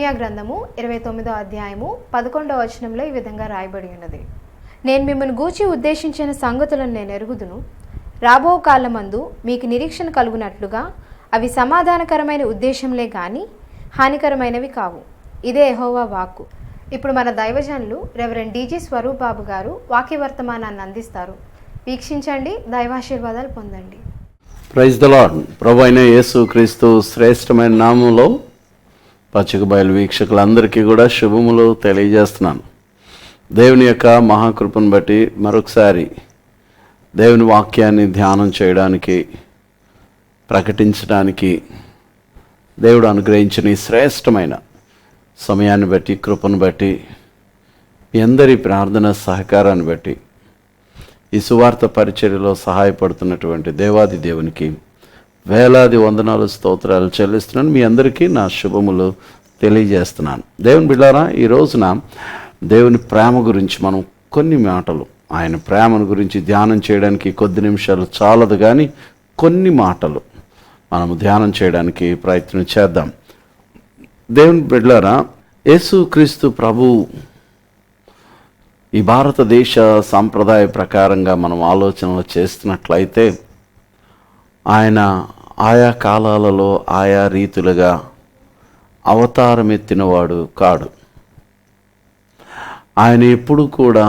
ఇర్మియా గ్రంథము 29వ అధ్యాయము 11వ వచనంలో ఈ విధంగా రాయబడి ఉన్నది. నేను మిమ్మల్ని గూర్చి ఉద్దేశించిన సంగతులను నేను ఎరుగుదును. రాబో కాలమందు మీకు నిరీక్షణ కలుగునట్లుగా అవి సమాధానకరమైన ఉద్దేశంలే కానీ హానికరమైనవి కావు. ఇదే యెహోవా వాక్కు. ఇప్పుడు మన దైవజనులు రెవరెండ్ డీజీ స్వరూప్ బాబు గారు వాక్య వర్తమానాన్ని అందిస్తారు. వీక్షించండి, దైవాశీర్వాదాలు పొందండి. Praise the lord. ప్రభు అయిన యేసు క్రీస్తు శ్రేష్టమైన నామంలో పచ్చిక బయలు వీక్షకులందరికీ కూడా శుభములు తెలియజేస్తున్నాను. దేవుని యొక్క మహాకృపను బట్టి మరొకసారి దేవుని వాక్యాన్ని ధ్యానం చేయడానికి, ప్రకటించడానికి దేవుడు అనుగ్రహించిన ఈ శ్రేష్టమైన సమయాన్ని బట్టి, కృపను బట్టి, మీ అందరి ప్రార్థన సహకారాన్ని బట్టి ఈ సువార్త పరిచర్యలో సహాయపడుతున్నటువంటి దేవాది దేవునికి వేలాది వందనాలు, స్తోత్రాలు చెల్లిస్తున్నాను. మీ అందరికీ నా శుభములు తెలియజేస్తున్నాను. దేవుని బిడ్డారా, ఈ రోజున దేవుని ప్రేమ గురించి మనం కొన్ని మాటలు, ఆయన ప్రేమను గురించి ధ్యానం చేయడానికి కొద్ది నిమిషాలు చాలదు, కానీ కొన్ని మాటలు మనము ధ్యానం చేయడానికి ప్రయత్నం చేద్దాం. దేవుని బిడ్డారా, యేసుక్రీస్తు ప్రభు ఈ భారతదేశ సాంప్రదాయ ప్రకారంగా మనం ఆలోచనలు చేస్తున్నట్లయితే ఆయన ఆయా కాలాలలో ఆయా రీతులుగా అవతారం ఎత్తినవాడు కాడు. ఆయన ఎప్పుడు కూడా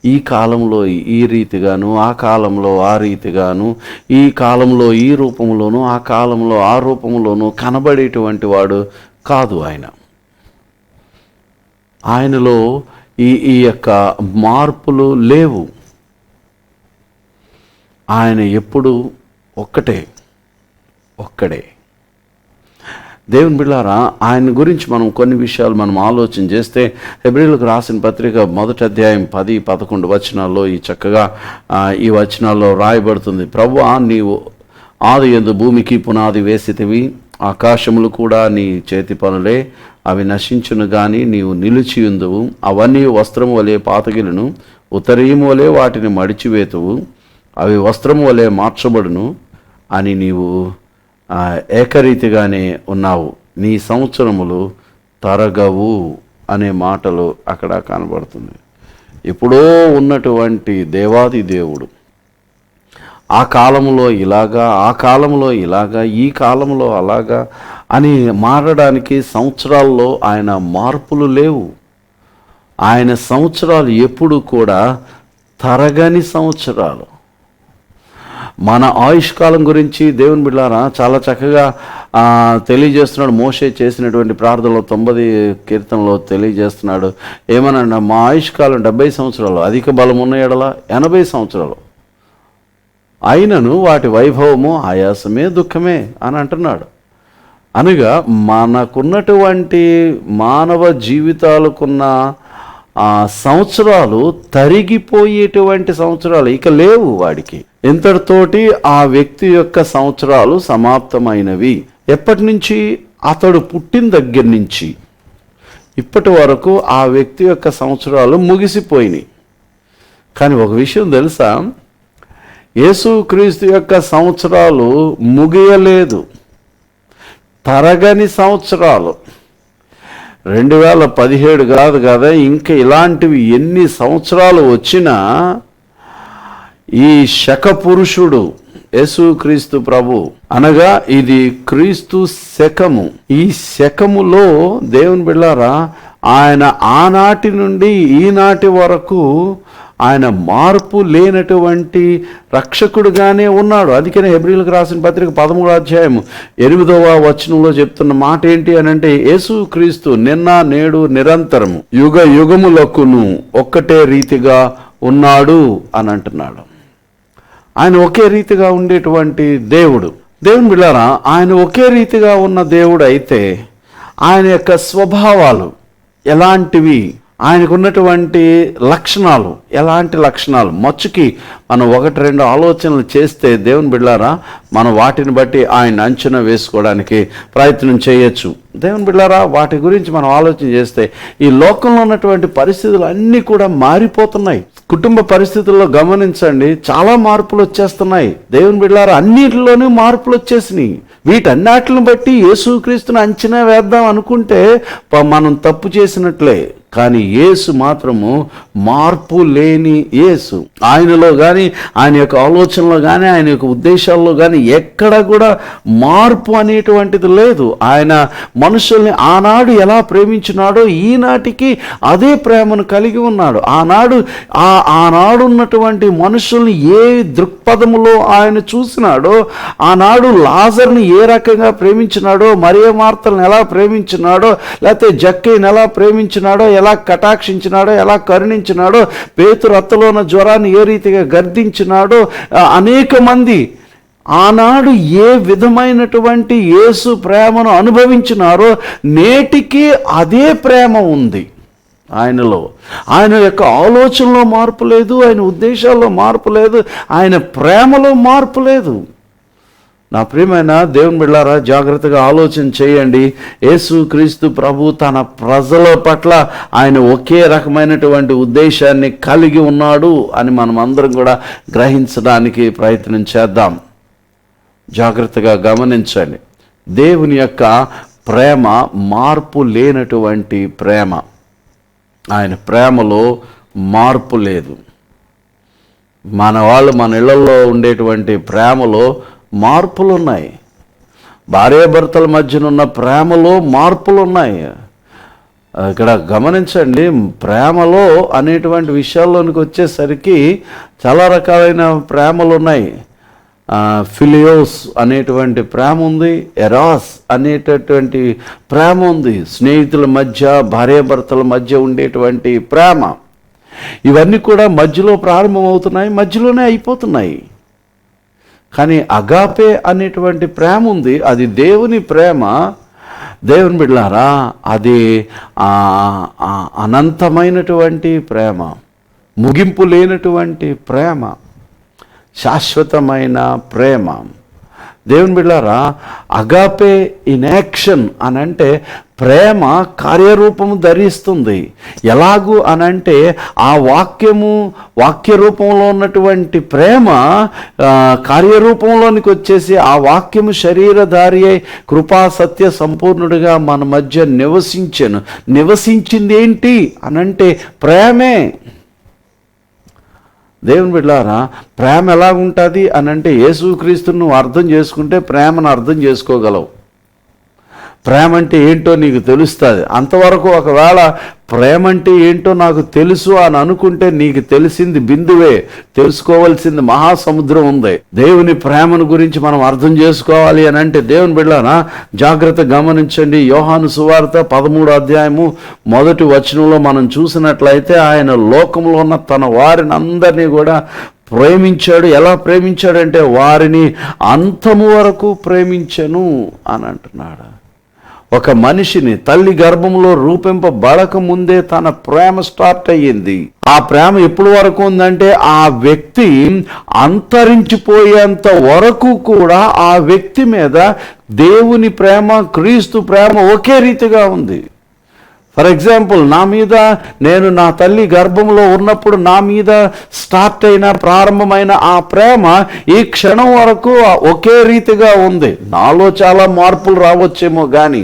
ఈ కాలంలో ఈ రీతిగాను, ఆ కాలంలో ఆ రీతిగాను, ఈ కాలంలో ఈ రూపంలోనూ, ఆ కాలంలో ఆ రూపంలోనూ కనబడేటువంటి వాడు కాదు. ఆయనలో ఈ యొక్క మార్పులు లేవు. ఆయన ఎప్పుడు ఒక్కడే. దేవుని బిడ్డారా, ఆయన గురించి మనం కొన్ని విషయాలు మనం ఆలోచన చేస్తే, హెబ్రీయులకు రాసిన పత్రిక 1వ అధ్యాయం 10-11 వచనాల్లో ఈ చక్కగా ఈ వచనాల్లో రాయబడుతుంది. ప్రభువా, నీవు ఆది యందు భూమికి పునాది వేసితివి, ఆకాశములు కూడా నీ చేతి పనులే, అవి నశించును గాని నీవు నిలిచియుందువు. అవన్నీ వస్త్రము వలె పాతగిలను, ఉత్తరీయము వలె వాటిని మడిచివేతువు, అవి వస్త్రము వలె మార్చబడును అని నీవు ఏకరీతిగానే ఉన్నావు. నీ సంవత్సరములు తరగవు అనే మాటలు అక్కడ కనబడుతుంది. ఎప్పుడో ఉన్నటువంటి దేవాది దేవుడు ఆ కాలంలో ఇలాగా, ఆ కాలంలో ఇలాగా, ఈ కాలంలో అలాగా అని మారడానికి సంవత్సరాల్లో ఆయన మార్పులు లేవు. ఆయన సంవత్సరాలు ఎప్పుడు కూడా తరగని సంవత్సరాలు. మన ఆయుష్కాలం గురించి దేవుని బిడ్డారా చాలా చక్కగా తెలియజేస్తున్నాడు. మోషే చేసినటువంటి ప్రార్థనలో 90 కీర్తనలో తెలియజేస్తున్నాడు. ఏమన్నా, మా ఆయుష్కాలం 70 సంవత్సరాలు, అధిక బలం ఉన్న ఎడల 80 సంవత్సరాలు, అయినను వాటి వైభవము ఆయాసమే దుఃఖమే అని అంటున్నాడు. అనగా మనకున్నటువంటి మానవ జీవితాలకున్న సంవత్సరాలు తరిగిపోయేటువంటి సంవత్సరాలు ఇక లేవు వాడికి. ఇంతటితోటి ఆ వ్యక్తి యొక్క సంవత్సరాలు సమాప్తమైనవి. ఎప్పటి నుంచి? అతడు పుట్టిన దగ్గర నుంచి ఇప్పటి వరకు ఆ వ్యక్తి యొక్క సంవత్సరాలు ముగిసిపోయినాయి. కానీ ఒక విషయం తెలుసా, యేసుక్రీస్తు యొక్క సంవత్సరాలు ముగియలేదు, తరగని సంవత్సరాలు. 2017 కాదు కదా, ఇంకా ఇలాంటివి ఎన్ని సంవత్సరాలు వచ్చినా ఈ శక పురుషుడు యేసుక్రీస్తు ప్రభు, అనగా ఇది క్రీస్తు శకము. ఈ శకములో దేవుని బిడ్డారా, ఆయన ఆనాటి నుండి ఈనాటి వరకు ఆయన మార్పు లేనటువంటి రక్షకుడుగానే ఉన్నాడు. అందుకనే హెబ్రీయులకు రాసిన పత్రిక 13వ అధ్యాయం 8వ వచనంలో చెప్తున్న మాట ఏంటి అని అంటే, యేసుక్రీస్తు నిన్న నేడు నిరంతరము యుగ యుగములకును ఒక్కటే రీతిగా ఉన్నాడు అని అంటున్నాడు. ఆయన ఒకే రీతిగా ఉండేటువంటి దేవుడు. దేవుని బిడ్డారా, ఆయన ఒకే రీతిగా ఉన్న దేవుడు అయితే ఆయన యొక్క స్వభావాలు ఎలాంటివి, ఆయనకున్నటువంటి లక్షణాలు ఎలాంటి లక్షణాలు, మచ్చుకి మనం 1-2 ఆలోచనలు చేస్తే దేవుని బిడ్డారా, మనం వాటిని బట్టి ఆయన అంచనా వేసుకోవడానికి ప్రయత్నం చేయొచ్చు. దేవుని బిడ్డారా, వాటి గురించి మనం ఆలోచన చేస్తే ఈ లోకంలో ఉన్నటువంటి పరిస్థితులు అన్నీ కూడా మారిపోతున్నాయి. కుటుంబ పరిస్థితుల్లో గమనించండి, చాలా మార్పులు వచ్చేస్తున్నాయి. దేవుని బిడ్డలారా, అన్నిటిలోనూ మార్పులు వచ్చేసినాయి. వీటన్నిటిని బట్టి యేసుక్రీస్తుని అంచనా వేద్దాం అనుకుంటే మనం తప్పు చేసినట్లే. కానీ యేసు మాత్రము మార్పు లేని యేసు. ఆయనలో కానీ, ఆయన యొక్క ఆలోచనలో కానీ, ఆయన యొక్క ఉద్దేశాల్లో కానీ ఎక్కడ కూడా మార్పు అనేటువంటిది లేదు. ఆయన మనుషుల్ని ఆనాడు ఎలా ప్రేమించినాడో ఈనాటికి అదే ప్రేమను కలిగి ఉన్నాడు. ఆనాడు ఉన్నటువంటి మనుషుల్ని ఏ దృక్పథములో ఆయన చూసినాడో, ఆనాడు లాజర్ని ఏ రకంగా ప్రేమించినాడో, మరియ మార్తలను ఎలా ప్రేమించినాడో, లేకపోతే జక్కయ్యని ఎలా ప్రేమించినాడో, ఎలా కటాక్షించినాడో, ఎలా కరుణించినాడో, పేతురు రత్తలో ఉన్న జ్వరాన్ని ఏ రీతిగా గర్దించినాడో, అనేక మంది ఆనాడు ఏ విధమైనటువంటి యేసు ప్రేమను అనుభవించినారో నేటికి అదే ప్రేమ ఉంది ఆయనలో. ఆయన యొక్క ఆలోచనలో మార్పు లేదు, ఆయన ఉద్దేశాల్లో మార్పు లేదు, ఆయన ప్రేమలో మార్పు లేదు. నా ప్రియమైన దేవుని బిడ్డలారా, జాగ్రత్తగా ఆలోచన చేయండి. యేసుక్రీస్తు ప్రభు తన ప్రజల పట్ల ఆయన ఒకే రకమైనటువంటి ఉద్దేశాన్ని కలిగి ఉన్నాడు అని మనం అందరం కూడా గ్రహించడానికి ప్రయత్నం చేద్దాం. జాగ్రత్తగా గమనించండి. దేవుని యొక్క ప్రేమ మార్పు లేనటువంటి ప్రేమ. ఆయన ప్రేమలో మార్పు లేదు. మన ఇళ్లలో ఉండేటువంటి ప్రేమలో మార్పులు ఉన్నాయి. భార్యాభర్తల మధ్యనున్న ప్రేమలో మార్పులు ఉన్నాయి. ఇక్కడ గమనించండి, ప్రేమలో అనేటువంటి విషయాల్లోనికి వచ్చేసరికి చాలా రకాలైన ప్రేమలు ఉన్నాయి. ఫిలియోస్ అనేటువంటి ప్రేమ ఉంది, ఎరాస్ అనేటటువంటి ప్రేమ ఉంది, స్నేహితుల మధ్య, భార్యాభర్తల మధ్య ఉండేటువంటి ప్రేమ. ఇవన్నీ కూడా మధ్యలో ప్రారంభమవుతున్నాయి, మధ్యలోనే అయిపోతున్నాయి. కానీ అగాపే అనేటువంటి ప్రేమ ఉంది, అది దేవుని ప్రేమ. దేవుని బిడ్డలారా, అది అనంతమైనటువంటి ప్రేమ, ముగింపు లేనటువంటి ప్రేమ, శాశ్వతమైన ప్రేమ. దేవుని బిడ్డలారా, అగాపే ఇన్ యాక్షన్ అనంటే ప్రేమ కార్యరూపము ధరిస్తుంది. ఎలాగూ అనంటే ఆ వాక్య రూపంలో ఉన్నటువంటి ప్రేమ కార్యరూపంలోనికి వచ్చేసి ఆ వాక్యము శరీరధారి అయి కృపా సత్య సంపూర్ణుడిగా మన మధ్య నివసించింది ఏంటి అనంటే ప్రేమే. దేవుని బిడ్డలారా, ప్రేమ ఎలాగుంటుంది అనంటే యేసుక్రీస్తుని నువ్వు అర్థం చేసుకుంటే ప్రేమను అర్థం చేసుకోగలవు. ప్రేమ అంటే ఏంటో నీకు తెలుస్తుంది. అంతవరకు ఒకవేళ ప్రేమ అంటే ఏంటో నాకు తెలుసు అని అనుకుంటే నీకు తెలిసింది బిందువే, తెలుసుకోవాల్సింది మహాసముద్రం ఉంది. దేవుని ప్రేమను గురించి మనం అర్థం చేసుకోవాలి అని అంటే దేవుని బిడ్డలారా, జాగ్రత్త గమనించండి. యోహాను సువార్త 13వ అధ్యాయము 1వ వచనంలో మనం చూసినట్లయితే ఆయన లోకంలో ఉన్న తన వారిని అందరినీ కూడా ప్రేమించాడు. ఎలా ప్రేమించాడంటే వారిని అంతము వరకు ప్రేమించను అని అంటున్నాడు. ఒక మనిషిని తల్లి గర్భంలో రూపింపబడక ముందే తన ప్రేమ స్టార్ట్ అయ్యింది. ఆ ప్రేమ ఎప్పుడు వరకు ఉందంటే ఆ వ్యక్తి అంతరించిపోయేంత వరకు కూడా ఆ వ్యక్తి మీద దేవుని ప్రేమ, క్రీస్తు ప్రేమ ఒకే రీతిగా ఉంది. ఫర్ ఎగ్జాంపుల్, నా మీద నేను నా తల్లి గర్భంలో ఉన్నప్పుడు నా మీద స్టార్ట్ అయిన ప్రారంభమైన ఆ ప్రేమ ఈ క్షణం వరకు ఒకే రీతిగా ఉంది. నాలో చాలా మార్పులు రావచ్చేమో కానీ,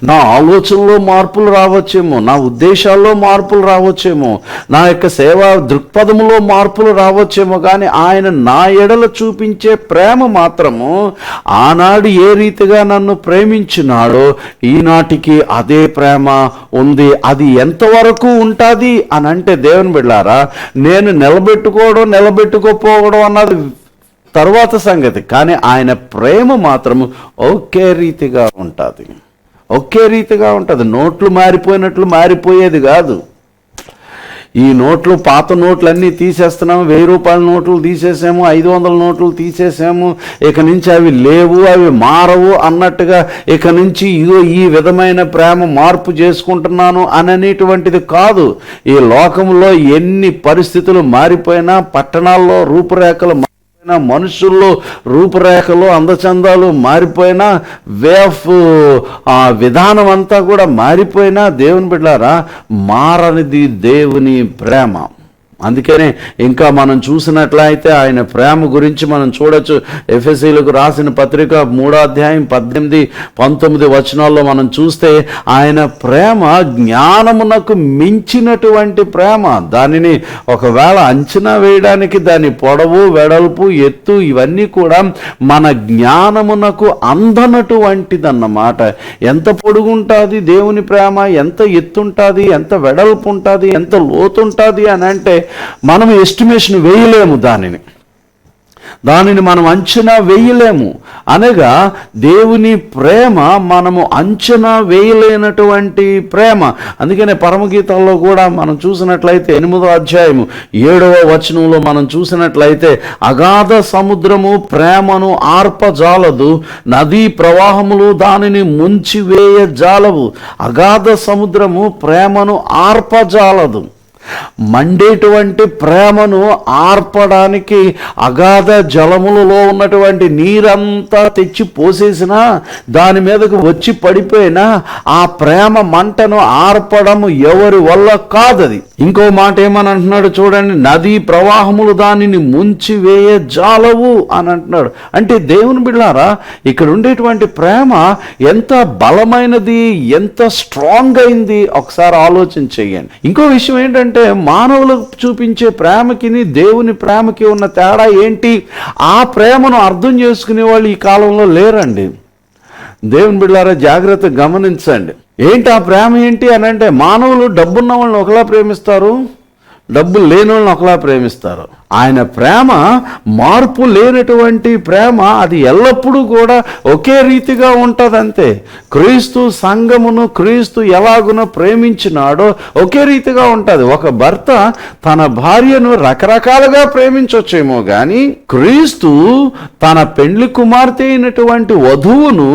నా ఆలోచనలో మార్పులు రావచ్చేమో, నా ఉద్దేశాల్లో మార్పులు రావచ్చేమో, నా యొక్క సేవా దృక్పథంలో మార్పులు రావచ్చేమో, కానీ ఆయన నా ఎడల చూపించే ప్రేమ మాత్రము ఆనాడు ఏ రీతిగా నన్ను ప్రేమించినాడో ఈనాటికి అదే ప్రేమ ఉంది. అది ఎంతవరకు ఉంటుంది అని అంటే దేవుని బిడ్డలారా, నేను నిలబెట్టుకోకపోవడం అన్నది తరువాత సంగతి, కానీ ఆయన ప్రేమ మాత్రము ఒకే రీతిగా ఉంటుంది. ఒకే రీతిగా ఉంటుంది. నోట్లు మారిపోయినట్లు మారిపోయేది కాదు. ఈ నోట్లు, పాత నోట్లన్నీ తీసేస్తున్నాము. 1000 రూపాయల నోట్లు తీసేసాము, 500 నోట్లు తీసేసాము. ఇక నుంచి అవి లేవు, అవి మారవు అన్నట్టుగా ఇక నుంచి ఇదో ఈ విధమైన ప్రేమ మార్పు చేసుకుంటున్నాను అనేటువంటిది కాదు. ఈ లోకంలో ఎన్ని పరిస్థితులు మారిపోయినా, పట్టణాల్లో రూపురేఖలు మారిపోయినా, మనుషుల్లో రూపురేఖలు అందచందాలు మారిపోయినా, వే ఆఫ్ విధానం అంతా కూడా మారిపోయినా, దేవుని బిడ్డలారా, మారనిది దేవుని ప్రేమ. అందుకనే ఇంకా మనం చూసినట్లయితే ఆయన ప్రేమ గురించి మనం చూడొచ్చు. ఎఫెసీలకు రాసిన పత్రిక 3వ అధ్యాయం 18, 19 వచనాల్లో మనం చూస్తే ఆయన ప్రేమ జ్ఞానమునకు మించినటువంటి ప్రేమ. దానిని ఒకవేళ అంచనా వేయడానికి దాని పొడవు, వెడల్పు, ఎత్తు ఇవన్నీ కూడా మన జ్ఞానమునకు అందనటువంటిదన్నమాట. ఎంత పొడుగుంటుంది దేవుని ప్రేమ, ఎంత ఎత్తుంటుంది, ఎంత వెడల్పు ఉంటుంది, ఎంత లోతుంటుంది అని అంటే మనం ఎస్టిమేషన్ వేయలేము. దానిని మనం అంచనా వేయలేము. అనగా దేవుని ప్రేమ మనము అంచనా వేయలేనటువంటి ప్రేమ. అందుకనే పరమగీతాల్లో కూడా మనం చూసినట్లయితే 8వ అధ్యాయం 7వ వచనంలో మనం చూసినట్లయితే అగాధ సముద్రము ప్రేమను ఆర్పజాలదు, నదీ ప్రవాహములు దానిని ముంచివేయజాలవు. అగాధ సముద్రము ప్రేమను ఆర్పజాలదు. మండేటువంటి ప్రేమను ఆర్పడానికి అగాధ జలములలో ఉన్నటువంటి నీరంతా తెచ్చి పోసేసినా, దాని మీదకు వచ్చి పడిపోయినా ఆ ప్రేమ మంటను ఆర్పడం ఎవరి వల్ల కాదది. ఇంకో మాట ఏమని అంటున్నాడు చూడండి, నదీ ప్రవాహములు దానిని ముంచివేయ జాలవు అని అంటున్నాడు. అంటే దేవుని బిడ్డలారా, ఇక్కడ ఉండేటువంటి ప్రేమ ఎంత బలమైనది, ఎంత స్ట్రాంగ్ అయింది ఒకసారి ఆలోచన చెయ్యండి. ఇంకో విషయం ఏంటంటే, మానవులకు చూపించే ప్రేమకి దేవుని ప్రేమకి ఉన్న తేడా ఏంటి? ఆ ప్రేమను అర్థం చేసుకునే వాళ్ళు ఈ కాలంలో లేరండి. దేవుని బిడ్డలారా జాగ్రత్తగా గమనించండి. ఏంటి ఆ ప్రేమ ఏంటి అని అంటే, మానవులు డబ్బున్న వాళ్ళని ఒకలా ప్రేమిస్తారు, డబ్బు లేని వాళ్ళని ఒకలా ప్రేమిస్తారు. ఆయన ప్రేమ మార్పు లేనటువంటి ప్రేమ. అది ఎల్లప్పుడూ కూడా ఒకే రీతిగా ఉంటుంది అంతే. క్రీస్తు సంఘమును క్రీస్తు ఎలాగునో ప్రేమించినాడో ఒకే రీతిగా ఉంటుంది. ఒక భర్త తన భార్యను రకరకాలుగా ప్రేమించవచ్చేమో కానీ క్రీస్తు తన పెండ్లి కుమార్తె అయినటువంటి వధువును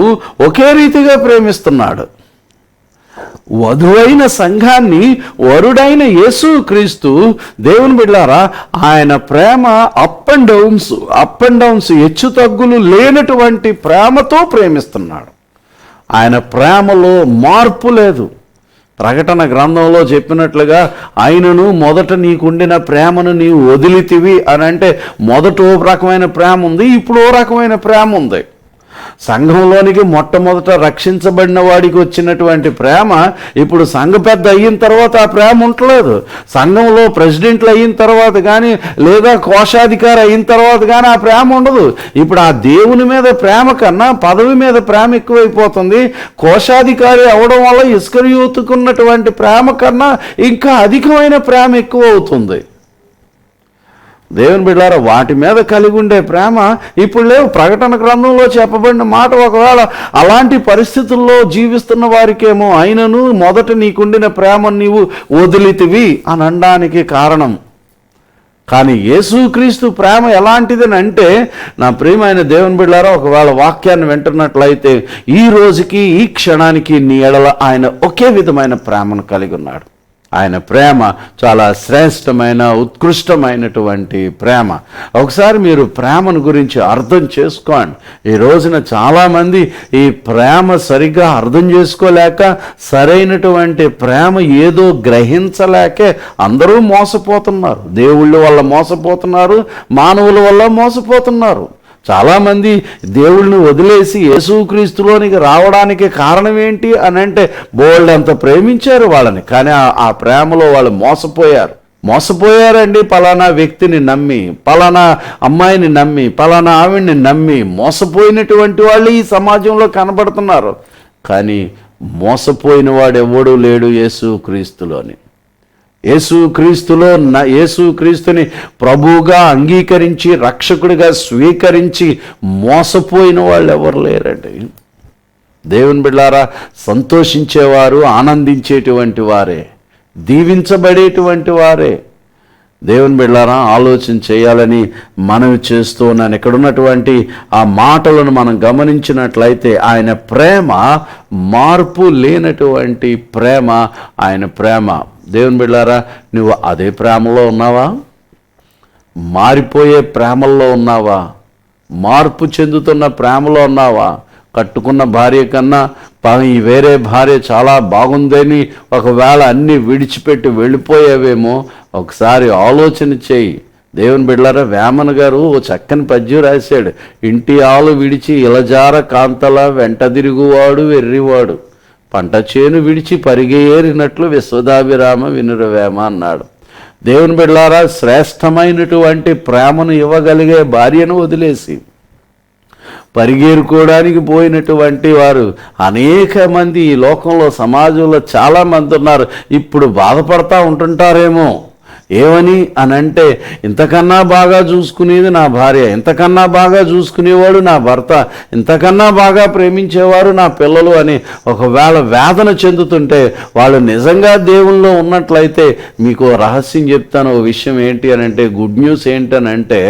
ఒకే రీతిగా ప్రేమిస్తున్నాడు. వధువైన సంఘాన్ని వరుడైన యేసు క్రీస్తు, దేవుని బిడ్డలారా, ఆయన ప్రేమ అప్ అండ్ డౌన్స్ హెచ్చు తగ్గులు లేనటువంటి ప్రేమతో ప్రేమిస్తున్నాడు. ఆయన ప్రేమలో మార్పు లేదు. ప్రకటన గ్రంథంలో చెప్పినట్లుగా ఆయనను మొదట నీకుండిన ప్రేమను నీవు వదిలితివి అని అంటే, మొదట ఓ రకమైన ప్రేమ ఉంది, ఇప్పుడు ఓ రకమైన ప్రేమ ఉంది. సంఘంలోనికి మొట్టమొదట రక్షించబడిన వాడికి వచ్చినటువంటి ప్రేమ ఇప్పుడు సంఘ పెద్ద అయిన తర్వాత ఆ ప్రేమ ఉండలేదు. సంఘంలో ప్రెసిడెంట్లు అయిన తర్వాత కానీ, లేదా కోశాధికారి అయిన తర్వాత కానీ ఆ ప్రేమ ఉండదు. ఇప్పుడు ఆ దేవుని మీద ప్రేమ కన్నా పదవి మీద ప్రేమ ఎక్కువైపోతుంది. కోశాధికారి అవడం వల్ల ఇస్కరియోతుకున్నటువంటి ప్రేమ కన్నా ఇంకా అధికమైన ప్రేమ ఎక్కువ అవుతుంది. దేవుని బిడ్డలారా, వాటి మీద కలిగి ఉండే ప్రేమ ఇప్పుడు లేవు. ప్రకటన గ్రంథంలో చెప్పబడిన మాట, ఒకవేళ అలాంటి పరిస్థితుల్లో జీవిస్తున్న వారికేమో ఆయనను మొదట నీకుండిన ప్రేమ నీవు వదిలితివి అని అనడానికి కారణం. కానీ యేసుక్రీస్తు ప్రేమ ఎలాంటిదని అంటే, నా ప్రియమైన దేవుని బిడ్డలారా, ఒకవేళ వాక్యాన్ని వింటున్నట్లయితే ఈ రోజుకి ఈ క్షణానికి నీ ఎడల ఆయన ఒకే విధమైన ప్రేమను కలిగి ఉన్నాడు. ఆయన ప్రేమ చాలా శ్రేష్టమైన ఉత్కృష్టమైనటువంటి ప్రేమ. ఒకసారి మీరు ప్రేమను గురించి అర్థం చేసుకోండి. ఈ రోజున చాలామంది ఈ ప్రేమ సరిగ్గా అర్థం చేసుకోలేక, సరైనటువంటి ప్రేమ ఏదో గ్రహించలేకే అందరూ మోసపోతున్నారు. దేవుళ్ళ వల్ల మోసపోతున్నారు, మానవుల వల్ల మోసపోతున్నారు. చాలామంది దేవుళ్ళని వదిలేసి యేసుక్రీస్తులోనికి రావడానికి కారణం ఏంటి అని అంటే, బోల్డ్ అంత ప్రేమించారు వాళ్ళని, కానీ ఆ ప్రేమలో వాళ్ళు మోసపోయారండి. పలానా వ్యక్తిని నమ్మి, పలానా అమ్మాయిని నమ్మి, పలానా ఆవిడ్ని నమ్మి మోసపోయినటువంటి వాళ్ళు ఈ సమాజంలో కనబడుతున్నారు. కానీ మోసపోయిన వాడు ఎవడూ లేడు యేసుక్రీస్తులోని. యేసుక్రీస్తుని ప్రభువుగా అంగీకరించి రక్షకుడిగా స్వీకరించి మోసపోయిన వాళ్ళు ఎవరు లేరండి. దేవుని బిడ్డలారా, సంతోషించేవారు ఆనందించేటువంటి వారే, దీవించబడేటువంటి వారే. దేవుని బిడ్డలారా, ఆలోచన చేయాలని మనవి చేస్తూ ఉన్నాను. ఇక్కడ ఉన్నటువంటి ఆ మాటలను మనం గమనించినట్లయితే, ఆయన ప్రేమ మార్పు లేనటువంటి ప్రేమ ఆయన ప్రేమ. దేవుని బిడ్డలారా, నువ్వు అదే ప్రేమలో ఉన్నావా? మారిపోయే ప్రేమల్లో ఉన్నావా? మార్పు చెందుతున్న ప్రేమలో ఉన్నావా? కట్టుకున్న భార్య కన్నా ఈ వేరే భార్య చాలా బాగుందని ఒకవేళ అన్నీ విడిచిపెట్టి వెళ్ళిపోయేవేమో, ఒకసారి ఆలోచన చేయి. దేవుని బిడ్డలారా, వేమన గారు ఓ చక్కని పద్యం రాశాడు. ఇంటి ఆలు విడిచి ఇలజార కాంతల వెంట తిరుగువాడు వెర్రివాడు, పంట చేను విడిచి పరిగేరినట్లు విశ్వదాభిరామ వినురవేమ అన్నాడు. దేవుని బిడ్డలారా, శ్రేష్టమైనటువంటి ప్రేమను ఇవ్వగలిగే భార్యను వదిలేసి పరిగేరుకోవడానికి పోయినటువంటి వారు అనేక మంది ఈ లోకంలో, సమాజంలో చాలామంది ఉన్నారు. ఇప్పుడు బాధపడతా ఉంటుంటారేమో. ఏమని అనంటే, ఇంతకన్నా బాగా చూసుకునేది నా భార్య, ఇంతకన్నా బాగా చూసుకునేవాడు నా భర్త, ఇంతకన్నా బాగా ప్రేమించేవారు నా పిల్లలు అని ఒకవేళ వేదన చెందుతుంటే, వాళ్ళు నిజంగా దేవుల్లో ఉన్నట్లయితే మీకు రహస్యం చెప్తాను. ఓ విషయం ఏంటి అనంటే, గుడ్ న్యూస్ ఏంటనంటే,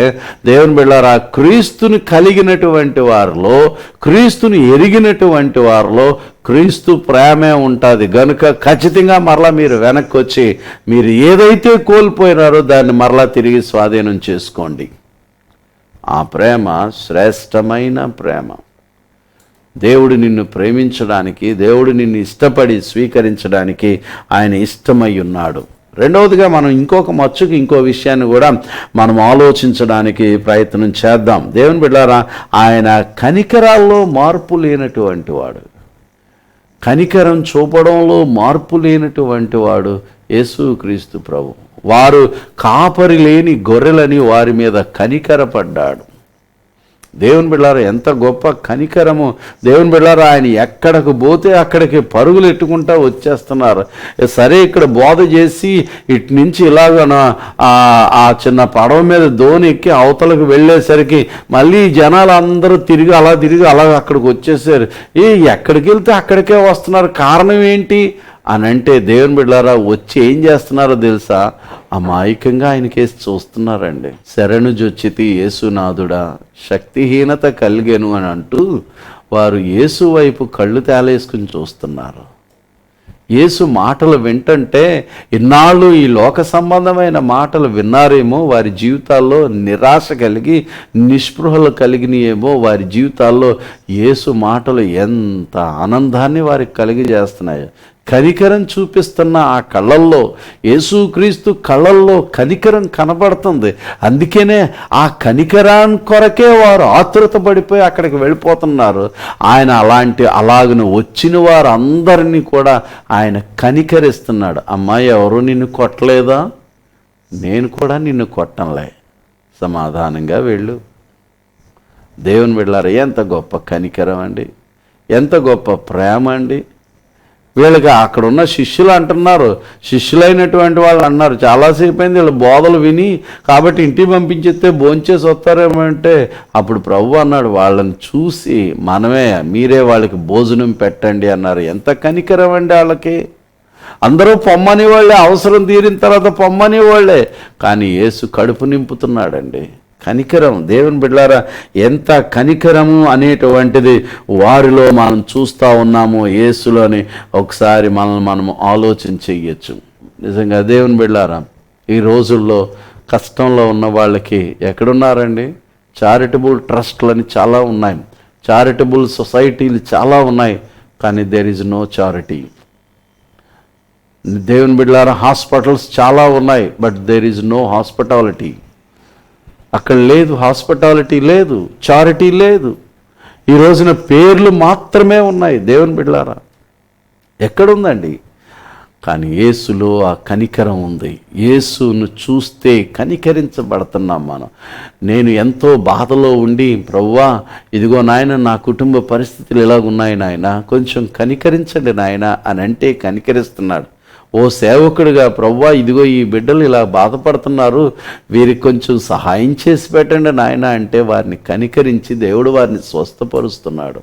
దేవుని బిడ్డలారా, క్రీస్తుని కలిగినటువంటి వారిలో, క్రీస్తుని ఎరిగినటువంటి వారిలో క్రీస్తు ప్రేమే ఉంటుంది. గనుక ఖచ్చితంగా మరలా మీరు వెనక్కి వచ్చి మీరు ఏదైతే కోల్పోయినారో దాన్ని మరలా తిరిగి స్వాధీనం చేసుకోండి. ఆ ప్రేమ శ్రేష్టమైన ప్రేమ. దేవుడు నిన్ను ప్రేమించడానికి, దేవుడు నిన్ను ఇష్టపడి స్వీకరించడానికి ఆయన ఇష్టమై ఉన్నాడు. రెండవదిగా మనం ఇంకో విషయాన్ని కూడా మనం ఆలోచించడానికి ప్రయత్నం చేద్దాం. దేవుని బిడ్డలారా, ఆయన కనికరాల్లో మార్పు లేనటువంటి వాడు, కనికరం చూపడంలో మార్పు లేనటువంటి వాడు యేసుక్రీస్తు ప్రభు. వారు కాపరి లేని గొర్రెలని వారి మీద కనికరపడ్డాడు. దేవుని బిడ్డలారా, ఎంత గొప్ప కనికరము! దేవుని బిడ్డలారా, ఆయన ఎక్కడికి పోతే అక్కడికి పరుగులు ఎట్టుకుంటా వచ్చేస్తున్నారు. సరే, ఇక్కడ బోధ చేసి ఇటు నుంచి ఇలాగ ఆ చిన్న పడవ మీద దోణి ఎక్కి అవతలకు వెళ్ళేసరికి మళ్ళీ జనాలు అందరూ తిరిగి అలా అక్కడికి వచ్చేసారు. ఎక్కడికి వెళ్తే అక్కడికే వస్తున్నారు. కారణం ఏంటి అనంటే, దేవుని బిడ్డలారా, వచ్చి ఏం చేస్తున్నారో తెలుసా? అమాయకంగా ఆయనకేసి చూస్తున్నారండి. శరణు జొచ్చితి యేసునాథుడా, శక్తిహీనత కలిగెను అని అంటూ వారు యేసు వైపు కళ్ళు తేలేసుకుని చూస్తున్నారు. యేసు మాటలు వింటుంటే, ఇన్నాళ్ళు ఈ లోక సంబంధమైన మాటలు విన్నారేమో, వారి జీవితాల్లో నిరాశ కలిగి నిస్పృహలు కలిగినాయేమో. వారి జీవితాల్లో యేసు మాటలు ఎంత ఆనందాన్ని వారికి కలిగజేస్తున్నాయో. కనికరం చూపిస్తున్న ఆ కళ్ళల్లో, యేసుక్రీస్తు కళ్ళల్లో కనికరం కనబడుతుంది. అందుకనే ఆ కనికరాన్ని కొరకే వారు ఆతృత పడిపోయి అక్కడికి వెళ్ళిపోతున్నారు. ఆయన అలాగను వచ్చిన వారు అందరినీ కూడా ఆయన కనికరిస్తున్నాడు. అమ్మాయి, ఎవరు నిన్ను కొట్టలేదా? నేను కూడా నిన్ను కొట్టంలే, సమాధానంగా వెళ్ళు. దేవుని బిడ్డలారా, ఎంత గొప్ప కనికరం అండి, ఎంత గొప్ప ప్రేమ అండి. వీళ్ళకి అక్కడ ఉన్న శిష్యులు అంటున్నారు, శిష్యులైనటువంటి వాళ్ళు అన్నారు, చాలాసేపు అయింది వీళ్ళు బోధలు విని, కాబట్టి ఇంటికి పంపించేస్తే భోంచేసి వస్తారేమో అంటే, అప్పుడు ప్రభు అన్నాడు, వాళ్ళని చూసి మీరే వాళ్ళకి భోజనం పెట్టండి అన్నారు. ఎంత కనికరం అండి వాళ్ళకి! అందరూ పొమ్మని వాళ్ళే, అవసరం తీరిన తర్వాత పొమ్మని వాళ్ళే, కానీ యేసు కడుపు నింపుతున్నాడండి. కనికరం. దేవుని బిడ్డలారా, ఎంత కనికరము అనేటువంటిది వారిలో మనం చూస్తూ ఉన్నాము, యేసులోని. ఒకసారి మనము ఆలోచన చెయ్యొచ్చు. నిజంగా దేవుని బిడ్డలారా, ఈ రోజుల్లో కష్టంలో ఉన్న వాళ్ళకి ఎక్కడున్నారండి? చారిటబుల్ ట్రస్ట్లని చాలా ఉన్నాయి, చారిటబుల్ సొసైటీలు చాలా ఉన్నాయి, కానీ దేర్ ఈజ్ నో చారిటీ. దేవుని బిడ్డలారా, హాస్పిటల్స్ చాలా ఉన్నాయి, but there is no hospitality. అక్కడ లేదు, హాస్పిటాలిటీ లేదు, చారిటీ లేదు. ఈ రోజున పేర్లు మాత్రమే ఉన్నాయి. దేవుని బిడ్డలారా, ఎక్కడుందండి? కానీ యేసులో ఆ కనికరం ఉంది. యేసును చూస్తే కనికరించబడుతున్నాం మనం. నేను ఎంతో బాధలో ఉండి, ప్రభువా ఇదిగో నాయన, నా కుటుంబ పరిస్థితులు ఇలాగున్నాయి నాయన, కొంచెం కనికరించండి నాయన అని అంటే కనికరిస్తున్నాడు. ఓ సేవకుడిగా, ప్రభువా ఇదిగో ఈ బిడ్డలు ఇలా బాధపడుతున్నారు, వీరికి కొంచెం సహాయం చేసి పెట్టండి నాయన అంటే వారిని కనికరించి దేవుడు వారిని స్వస్థపరుస్తున్నాడు.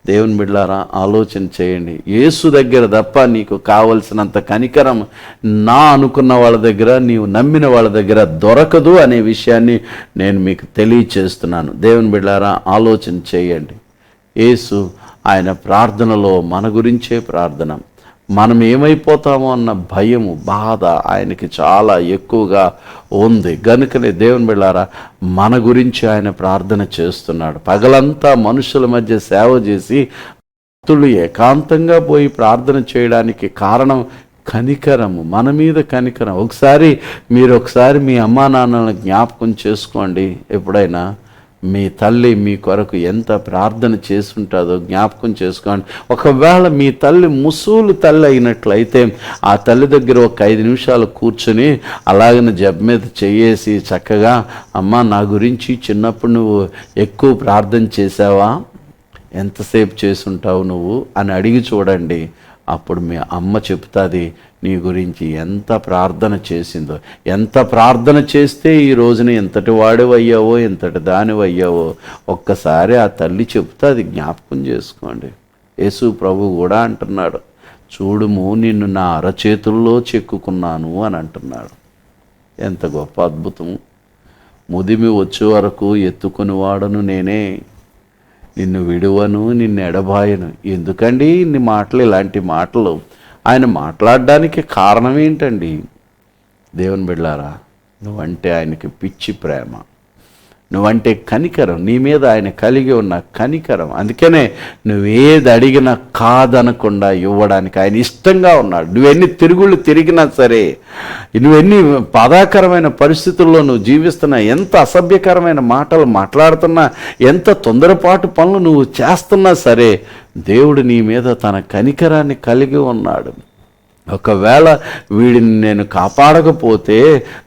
దేవుని బిడ్డలారా, ఆలోచన చేయండి. యేసు దగ్గర తప్ప నీకు కావలసినంత కనికరం నా అనుకున్న వాళ్ళ దగ్గర, నీవు నమ్మిన వాళ్ళ దగ్గర దొరకదు అనే విషయాన్ని నేను మీకు తెలియచేస్తున్నాను. దేవుని బిడ్డలారా, ఆలోచన చేయండి. యేసు ఆయన ప్రార్థనలో మన గురించే ప్రార్థన. మనం ఏమైపోతామో అన్న భయము, బాధ ఆయనకి చాలా ఎక్కువగా ఉంది. గనుకనే దేవుని బిడ్డలారా, మన గురించి ఆయన ప్రార్థన చేస్తున్నాడు. పగలంతా మనుషుల మధ్య సేవ చేసి భక్తులు ఏకాంతంగా పోయి ప్రార్థన చేయడానికి కారణం కనికరము, మన మీద కనికరం. ఒకసారి మీ అమ్మా నాన్నలను జ్ఞాపకం చేసుకోండి. ఎప్పుడైనా మీ తల్లి మీ కొరకు ఎంత ప్రార్థన చేసుంటుందో జ్ఞాపకం చేసుకోండి. ఒకవేళ మీ తల్లి ముసూలు తల్లి అయినట్లయితే ఆ తల్లి దగ్గర ఒక 5 నిమిషాలు కూర్చొని అలాగనే జబ్ మీద చెయ్యేసి చక్కగా, అమ్మ నా గురించి చిన్నప్పుడు నువ్వు ఎక్కువ ప్రార్థన చేసావా, ఎంతసేపు చేసుంటావు నువ్వు అని అడిగి చూడండి. అప్పుడు మీ అమ్మ చెప్తుంది నీ గురించి ఎంత ప్రార్థన చేసిందో. ఎంత ప్రార్థన చేస్తే ఈ రోజున ఎంతటి వాడివయ్యావో, ఎంతటి దానివయ్యావో ఒక్కసారి ఆ తల్లి చెప్తుంది, జ్ఞాపకం చేసుకోండి. యేసు ప్రభు కూడా అంటున్నాడు, చూడుము నిన్ను నా అరచేతుల్లో చెక్కుకున్నాను అని అంటున్నాడు. ఎంత గొప్ప అద్భుతం. ముదిమి వచ్చే వరకు ఎత్తుకుని వాడను నేనే, నిన్ను విడువను, నిన్ను ఎడబాయను. ఎందుకండి ఇన్ని మాటలు, ఇలాంటి మాటలు ఆయన మాట్లాడడానికి కారణం ఏంటండి? దేవుని బిడ్డలారా, నువ్వంటే ఆయనకి పిచ్చి ప్రేమ, నువ్వంటే కనికరం, నీ మీద ఆయన కలిగి ఉన్న కనికరం. అందుకనే నువ్వేది అడిగినా కాదనకుండా ఇవ్వడానికి ఆయన ఇష్టంగా ఉన్నాడు. నువ్వెన్ని తిరుగుళ్ళు తిరిగినా సరే, నువ్వెన్ని బాధాకరమైన పరిస్థితుల్లో నువ్వు జీవిస్తున్నా, ఎంత అసభ్యకరమైన మాటలు మాట్లాడుతున్నా, ఎంత తొందరపాటు పనులు నువ్వు చేస్తున్నా సరే, దేవుడు నీ మీద తన కనికరాన్ని కలిగి ఉన్నాడు. ఒకవేళ వీడిని నేను కాపాడకపోతే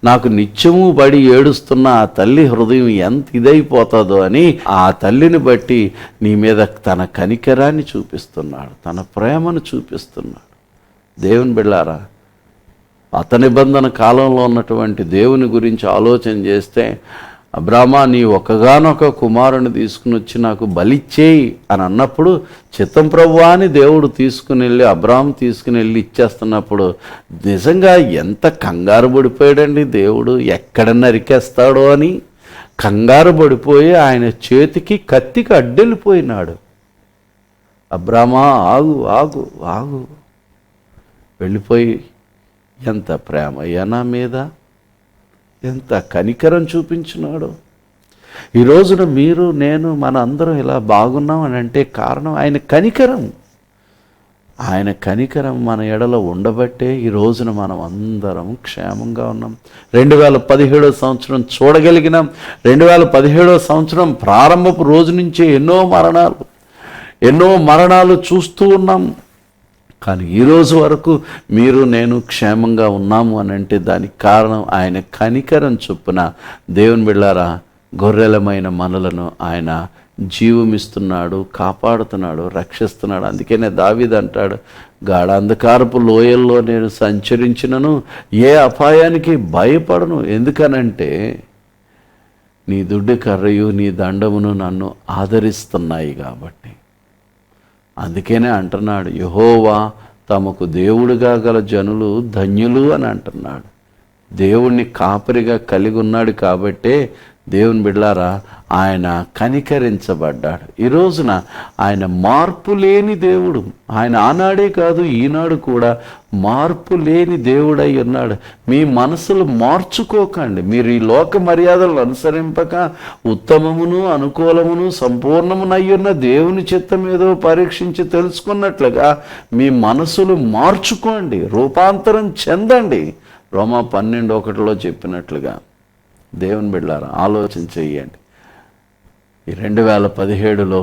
నాకు నిత్యము బడి ఏడుస్తున్న ఆ తల్లి హృదయం ఎంత ఇదైపోతుందో అని ఆ తల్లిని బట్టి నీ మీద తన కనికరాన్ని చూపిస్తున్నాడు, తన ప్రేమను చూపిస్తున్నాడు. దేవుని బిడ్డలారా, పాత నిబంధన కాలంలో ఉన్నటువంటి దేవుని గురించి ఆలోచన చేస్తే, అబ్రామా నీ ఒక్కగానొక కుమారుని తీసుకుని వచ్చి నాకు బలిచ్చేయి అని అన్నప్పుడు, చిత్తం ప్రభువా అని దేవుడు తీసుకుని వెళ్ళి, అబ్రాహం తీసుకుని వెళ్ళి ఇచ్చేస్తున్నప్పుడు నిజంగా ఎంత కంగారు పడిపోయాడండి దేవుడు. ఎక్కడ నరికేస్తాడో అని కంగారు పడిపోయి ఆయన చేతికి కత్తికి అడ్డెళ్ళిపోయినాడు. అబ్రామా ఆగు ఆగు ఆగు, వెళ్ళిపోయి ఎంత ప్రేమ అయ్యా నా మీద, ఎంత కనికరం చూపించినాడు. ఈ రోజున మీరు నేను మన అందరం ఇలా బాగున్నాం అని అంటే కారణం ఆయన కనికరం. ఆయన కనికరం మన ఎడలో ఉండబట్టే ఈ రోజున మనం అందరం క్షేమంగా ఉన్నాం. 2017 సంవత్సరం చూడగలిగినాం. 2017 సంవత్సరం ప్రారంభపు రోజు నుంచే ఎన్నో మరణాలు చూస్తూ ఉన్నాం. కానీ ఈరోజు వరకు మీరు నేను క్షేమంగా ఉన్నాము అని అంటే దానికి కారణం ఆయన కనికరం చొప్పున. దేవుని బిడ్డలారా, గొర్రెలమైన మనలను ఆయన జీవమిస్తున్నాడు, కాపాడుతున్నాడు, రక్షిస్తున్నాడు. అందుకనే దావీదు అంటాడు, గాఢాంధకారపు లోయల్లో నేను సంచరించినను ఏ అపాయానికి భయపడను, ఎందుకనంటే నీ దుడ్డు కర్రయు నీ దండమును నన్ను ఆదరిస్తున్నాయి కాబట్టి. అందుకనే అంటున్నాడు, యెహోవా తమకు దేవుడిగా గల జనులు ధన్యులు అని అంటున్నాడు. దేవుణ్ణి కాపరిగా కలిగి ఉన్నాడు కాబట్టే దేవుని బిడ్డలారా ఆయన కనికరించబడ్డాడు. ఈ రోజున ఆయన మార్పు లేని దేవుడు. ఆయన ఆనాడే కాదు ఈనాడు కూడా మార్పు లేని దేవుడై ఉన్నాడు. మీ మనసులు మార్చుకోకండి. మీరు ఈ లోక మర్యాదలను అనుసరింపక ఉత్తమమును అనుకూలమును సంపూర్ణమునయ్యున్న దేవుని చిత్తం ఏదో పరీక్షించి తెలుసుకున్నట్లుగా మీ మనసులు మార్చుకోండి, రూపాంతరం చెందండి. రోమా 12:1 చెప్పినట్లుగా. దేవుని బిడ్డలారా, ఆలోచన చెయ్యండి. ఈ 2017లో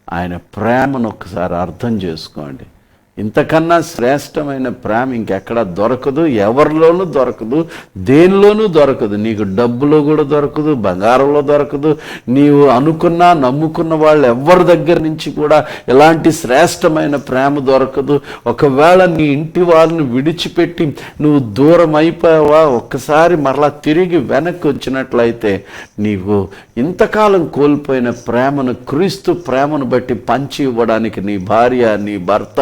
ఆయన ప్రేమను ఒక్కసారి అర్థం చేసుకోండి. ఇంతకన్నా శ్రేష్టమైన ప్రేమ ఇంకెక్కడా దొరకదు, ఎవరిలోనూ దొరకదు, దేనిలోనూ దొరకదు. నీకు డబ్బులో కూడా దొరకదు, బంగారంలో దొరకదు, నీవు అనుకున్నా నమ్ముకున్న వాళ్ళు ఎవరి దగ్గర నుంచి కూడా ఎలాంటి శ్రేష్టమైన ప్రేమ దొరకదు. ఒకవేళ నీ ఇంటి వాళ్ళని విడిచిపెట్టి నువ్వు దూరం అయిపోయావా, ఒక్కసారి మరలా తిరిగి వెనక్కి వచ్చినట్లయితే నీవు ఇంతకాలం కోల్పోయిన ప్రేమను, క్రీస్తు ప్రేమను బట్టి పంచి ఇవ్వడానికి నీ భార్య, నీ భర్త,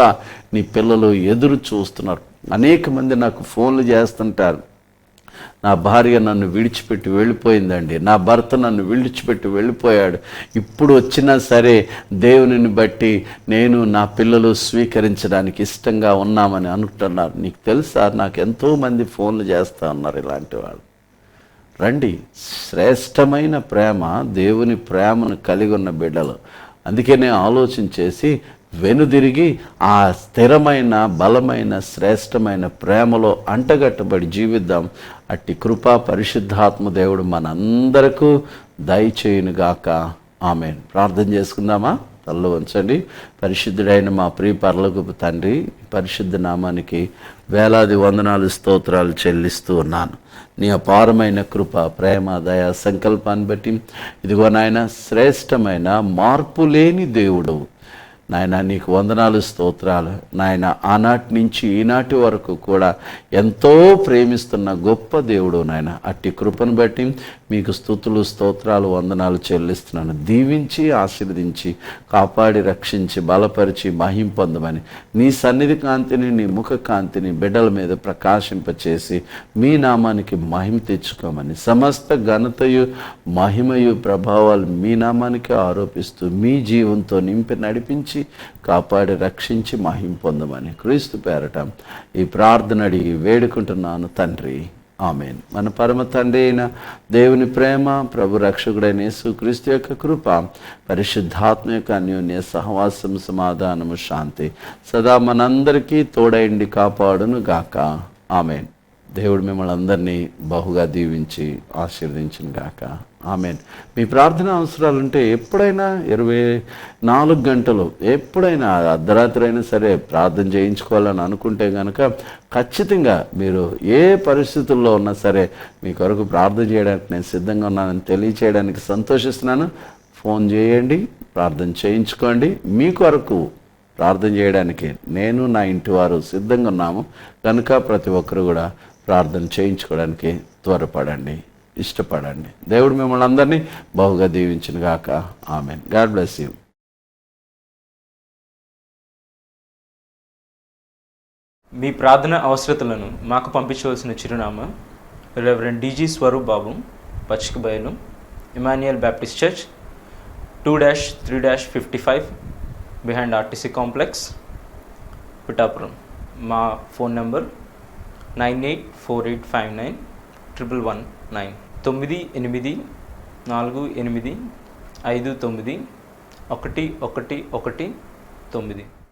నీ పిల్లలు ఎదురు చూస్తున్నారు. అనేక మంది నాకు ఫోన్లు చేస్తుంటారు, నా భార్య నన్ను విడిచిపెట్టి వెళ్ళిపోయిందండి, నా భర్త నన్ను విడిచిపెట్టి వెళ్ళిపోయాడు, ఇప్పుడు వచ్చినా సరే దేవునిని బట్టి నేను నా పిల్లలు స్వీకరించడానికి ఇష్టంగా ఉన్నామని అనుకుంటున్నారు. నీకు తెలుసా, నాకు ఎంతోమంది ఫోన్లు చేస్తూ ఉన్నారు ఇలాంటి వాళ్ళు. రండి, శ్రేష్టమైన ప్రేమ దేవుని ప్రేమను కలిగి ఉన్న బిడ్డలు. అందుకే నేను ఆలోచన చేసి వెనుదిరిగి ఆ స్థిరమైన బలమైన శ్రేష్టమైన ప్రేమలో అంటగట్టబడి జీవిద్దాం. అట్టి కృపా పరిశుద్ధాత్మ దేవుడు మనందరకు దయచేయునుగాక. ఆమేన్. ప్రార్థన చేసుకుందామా? తలలో ఉంచండి. పరిశుద్ధుడైన మా ప్రియ పరలోకపు తండ్రి, పరిశుద్ధ నామానికి వేలాది వందనాలు స్తోత్రాలు చెల్లిస్తూ ఉన్నాను. నీ అపారమైన కృప, ప్రేమ, దయ సంకల్పాన్ని బట్టి ఇదిగో నాయన శ్రేష్టమైన మార్పు లేని దేవుడు నాయన, నీకు వందనాలు స్తోత్రాలు నాయన. ఆనాటి నుంచి ఈనాటి వరకు కూడా ఎంతో ప్రేమిస్తున్న గొప్ప దేవుడు నాయన. అట్టి కృపను బట్టి మీకు స్తుతులు స్తోత్రాలు వందనాలు చెల్లిస్తున్నాను. దీవించి ఆశీర్వదించి కాపాడి రక్షించి బలపరిచి మహిమ పొందమని, నీ సన్నిధి కాంతిని నీ ముఖ కాంతిని బిడ్డల మీద ప్రకాశింపచేసి మీ నామానికి మహిమ తెచ్చుకోమని, సమస్త ఘనతయు మహిమయు ప్రభావాలు మీ నామానికి ఆరోపిస్తూ మీ జీవంతో నింపి నడిపించి కాపాడి రక్షించి మహిమ పొందమని క్రీస్తు పేరట ఈ ప్రార్థన అడిగి వేడుకుంటున్నాను తండ్రి. ఆమేన్. మన పరమ తండ్రి అయిన దేవుని ప్రేమ, ప్రభు రక్షకుడైన యేసుక్రీస్తు యొక్క కృప, పరిశుద్ధాత్మ యొక్క అన్యోన్య సహవాసం, సమాధానము, శాంతి సదా మనందరికీ తోడైండి కాపాడును గాక. ఆమేన్. దేవుడు మిమ్మల్ని అందరినీ బహుగా దీవించి ఆశీర్వదించును గాక. ఆమేన్. మీ ప్రార్థన అవసరాలుంటే ఎప్పుడైనా 24 గంటలు ఎప్పుడైనా అర్ధరాత్రి అయినా సరే ప్రార్థన చేయించుకోవాలని అనుకుంటే కనుక ఖచ్చితంగా మీరు ఏ పరిస్థితుల్లో ఉన్నా సరే మీ కొరకు ప్రార్థన చేయడానికి నేను సిద్ధంగా ఉన్నానని తెలియచేయడానికి సంతోషిస్తున్నాను. ఫోన్ చేయండి, ప్రార్థన చేయించుకోండి. మీ కొరకు ప్రార్థన చేయడానికి నేను నా ఇంటి వారు సిద్ధంగా ఉన్నాము కనుక ప్రతి ఒక్కరు కూడా ప్రార్థన చేయించుకోవడానికి త్వరపడండి, ఇష్టపడండి. దేవుడు మిమ్మల్ని అందరినీ బహుగా దీవించును గాక. ఆమేన్. God bless you. మీ ప్రార్థన అవసరతలను మాకు పంపించవలసిన చిరునామా రెవరెండ్ డిజి స్వరూప్ బాబు, పచ్చిక బయలు, Emmanuel Baptist church, 2-3-55 behind RTC complex, Pithapuram. మా ఫోన్ నంబర్ 9848591119 9848591119.